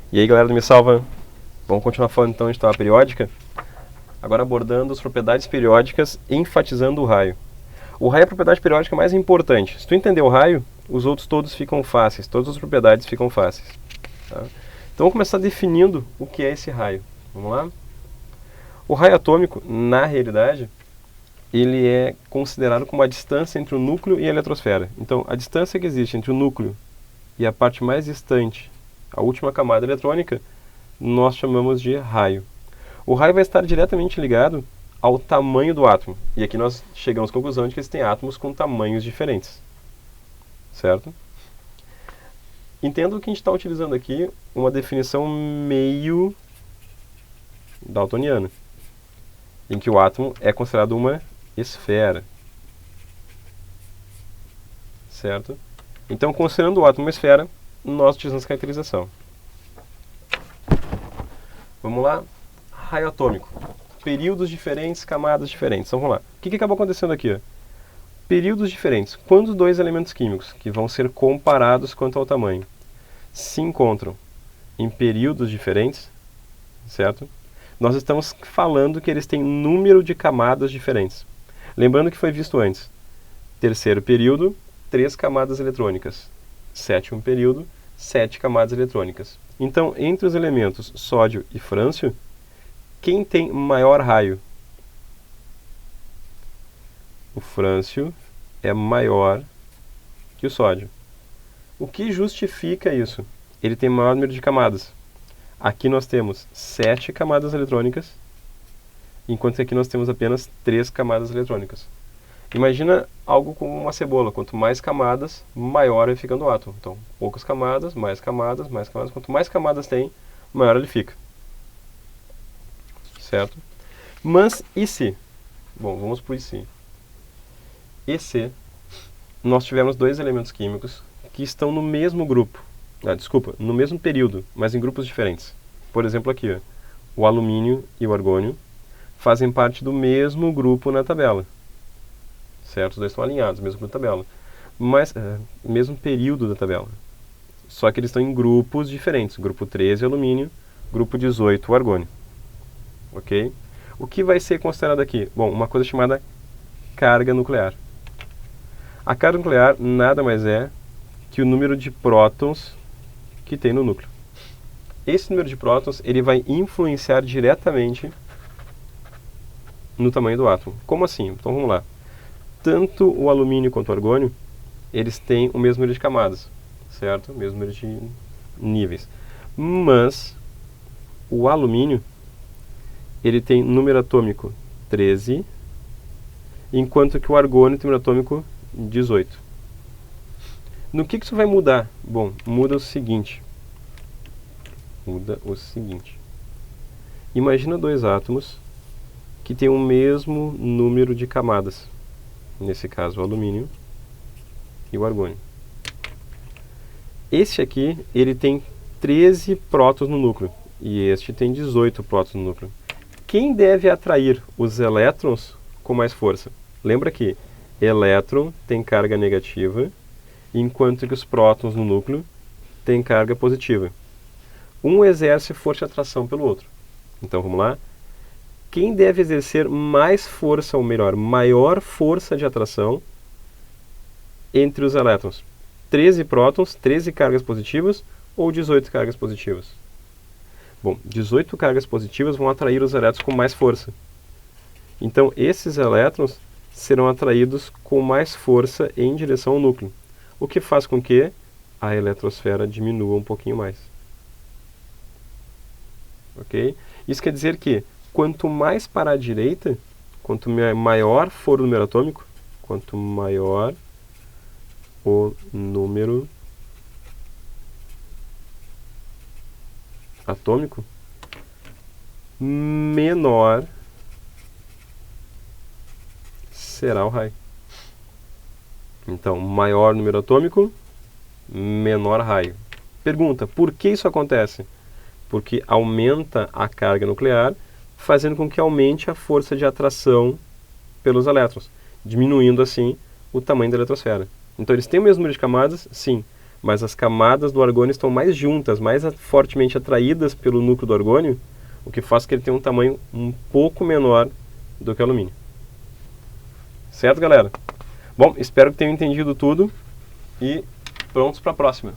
E aí, galera do Me Salva, vamos continuar falando então de tabela periódica, agora abordando as propriedades periódicas, enfatizando o raio. O raio é a propriedade periódica mais importante. Se tu entender o raio, os outros todos ficam fáceis, todas as propriedades ficam fáceis. Tá? Então vamos começar definindo o que é esse raio. Vamos lá? O raio atômico, na realidade, ele é considerado como a distância entre o núcleo e a eletrosfera. Então, a distância que existe entre o núcleo e a parte mais distante, a última camada eletrônica, nós chamamos de raio. O raio vai estar diretamente ligado ao tamanho do átomo. E aqui nós chegamos à conclusão de que existem átomos com tamanhos diferentes. Certo? Entendo que a gente está utilizando aqui uma definição meio daltoniana, em que o átomo é considerado uma esfera. Certo? Então, considerando o átomo uma esfera, nós utilizamos essa caracterização. Vamos lá? Raio atômico. Períodos diferentes, camadas diferentes. Então, vamos lá. O que acabou acontecendo aqui? Ó? Períodos diferentes. Quando dois elementos químicos, que vão ser comparados quanto ao tamanho, se encontram em períodos diferentes, certo? Nós estamos falando que eles têm número de camadas diferentes. Lembrando que foi visto antes. Terceiro período, 3 camadas eletrônicas. Sétimo período, 7 camadas eletrônicas. Então, entre os elementos sódio e frâncio, quem tem maior raio? O frâncio é maior que o sódio. O que justifica isso? Ele tem maior número de camadas. Aqui nós temos 7 camadas eletrônicas, enquanto que aqui nós temos apenas 3 camadas eletrônicas. Imagina algo como uma cebola. Quanto mais camadas, maior vai ficando o átomo. Então, poucas camadas, mais camadas, mais camadas. Quanto mais camadas tem, maior ele fica. Certo? Mas e se? Bom, vamos para o e se. E se nós tivermos dois elementos químicos que estão no mesmo grupo, no mesmo período, mas em grupos diferentes. Por exemplo, aqui, ó, o alumínio e o argônio fazem parte do mesmo grupo na tabela. Certo? Os dois estão alinhados, mesmo grupo da tabela. Mas, mesmo período da tabela. Só que eles estão em grupos diferentes. Grupo 13, alumínio. Grupo 18, o argônio. Ok? O que vai ser considerado aqui? Bom, uma coisa chamada carga nuclear. A carga nuclear nada mais é que o número de prótons que tem no núcleo. Esse número de prótons ele vai influenciar diretamente no tamanho do átomo. Como assim? Então vamos lá. Tanto o alumínio quanto o argônio, eles têm o mesmo número de camadas, certo? O mesmo número de níveis. Mas o alumínio, ele tem número atômico 13, enquanto que o argônio tem número atômico 18. No que isso vai mudar? Bom, muda o seguinte. Imagina dois átomos que têm o mesmo número de camadas. Nesse caso, o alumínio e o argônio. Este aqui, ele tem 13 prótons no núcleo. E este tem 18 prótons no núcleo. Quem deve atrair os elétrons com mais força? Lembra que elétron tem carga negativa, enquanto que os prótons no núcleo têm carga positiva. Um exerce força de atração pelo outro. Então, vamos lá. Quem deve exercer mais força, ou melhor, maior força de atração entre os elétrons? 13 prótons, 13 cargas positivas ou 18 cargas positivas? Bom, 18 cargas positivas vão atrair os elétrons com mais força. Então, esses elétrons serão atraídos com mais força em direção ao núcleo, o que faz com que a eletrosfera diminua um pouquinho mais. Ok? Isso quer dizer que quanto mais para a direita, quanto maior for o número atômico, quanto maior o número atômico, menor será o raio. Então, maior número atômico, menor raio. Pergunta, por que isso acontece? Porque aumenta a carga nuclear, fazendo com que aumente a força de atração pelos elétrons, diminuindo assim o tamanho da eletrosfera. Então eles têm o mesmo número de camadas, sim, mas as camadas do argônio estão mais juntas, mais fortemente atraídas pelo núcleo do argônio, o que faz que ele tenha um tamanho um pouco menor do que o alumínio. Certo, galera? Bom, espero que tenham entendido tudo e prontos para a próxima.